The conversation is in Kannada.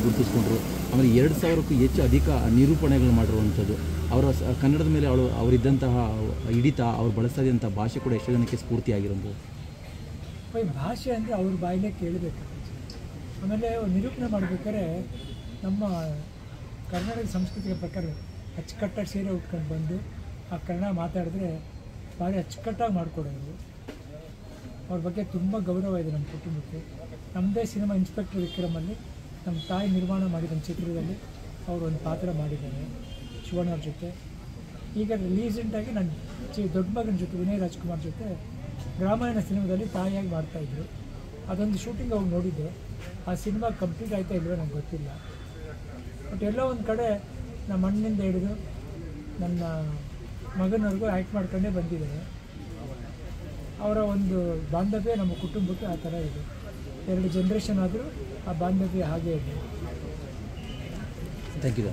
ಗುರುತಿಸ್ಕೊಂಡ್ರು. ಆಮೇಲೆ 2000ಕ್ಕೂ ಹೆಚ್ಚು ಅಧಿಕ ನಿರೂಪಣೆಗಳು ಮಾಡಿರುವಂಥದ್ದು. ಅವರ ಕನ್ನಡದ ಮೇಲೆ ಅವರಿದ್ದಂತಹ ಹಿಡಿತ, ಅವ್ರು ಬಳಸ್ತಾ ಇದ್ದಂಥ ಭಾಷೆ ಕೂಡ ಎಷ್ಟು ಜನಕ್ಕೆ ಸ್ಫೂರ್ತಿಯಾಗಿರೋದು. ಭಾಷೆ ಅಂದರೆ ಅವ್ರ ಬಾಯಿಲೇ ಕೇಳಬೇಕು. ಆಮೇಲೆ ನಿರೂಪಣೆ ಮಾಡಬೇಕಾದ್ರೆ ನಮ್ಮ ಕನ್ನಡದ ಸಂಸ್ಕೃತಿಯ ಪ್ರಕಾರ ಅಚ್ಚುಕಟ್ಟಾಗಿ ಸೀರೆ ಉಟ್ಕೊಂಡು ಬಂದು ಆ ಕನ್ನಡ ಮಾತಾಡಿದ್ರೆ ಭಾರಿ ಅಚ್ಚುಕಟ್ಟಾಗಿ ಮಾಡಿಕೊಡೋರು. ಅವ್ರ ಬಗ್ಗೆ ತುಂಬ ಗೌರವ ಇದೆ ನಮ್ಮ ಕುಟುಂಬಕ್ಕೆ. ನಮ್ಮದೇ ಸಿನಿಮಾ ಇನ್ಸ್ಪೆಕ್ಟರ್ ವಿಕ್ರಮಲ್ಲಿ ನಮ್ಮ ತಾಯಿ ನಿರ್ಮಾಣ ಮಾಡಿದ ಚಿತ್ರದಲ್ಲಿ ಅವರು ಒಂದು ಪಾತ್ರ ಮಾಡಿದ್ದಾರೆ ಶಿವಣ್ಣವ್ರ ಜೊತೆ. ಈಗ ರೀಸೆಂಟಾಗಿ ನನ್ನ ದೊಡ್ಡ ಮಗನ ಜೊತೆ ವಿನಯ್ ರಾಜ್ಕುಮಾರ್ ಜೊತೆ ರಾಮಾಯಣ ಸಿನಿಮಾದಲ್ಲಿ ತಾಯಿಯಾಗಿ ಮಾಡ್ತಾಯಿದ್ರು. ಅದೊಂದು ಶೂಟಿಂಗ್ ಹೋಗಿ ನೋಡಿದ್ದೆ. ಆ ಸಿನಿಮಾ ಕಂಪ್ಲೀಟ್ ಆಯ್ತಾ ಇಲ್ವೋ ನನಗೆ ಗೊತ್ತಿಲ್ಲ. ಬಟ್ ಎಲ್ಲೋ ಒಂದು ಕಡೆ ನಮ್ಮ ಅಣ್ಣನಿಂದ ಹಿಡಿದು ನನ್ನ ಮಗನವ್ರಿಗೂ ಆ್ಯಕ್ಟ್ ಮಾಡ್ಕೊಂಡೇ ಬಂದಿದ್ದಾರೆ. ಅವರ ಒಂದು ಬಾಂಧವ್ಯ ನಮ್ಮ ಕುಟುಂಬಕ್ಕೆ ಆ ಥರ ಇದೆ. 2 ಜನ್ರೇಷನ್ ಆದರೂ ಆ ಬಾಂಧವ್ಯ ಹಾಗೇ ಇದೆ. Thank you.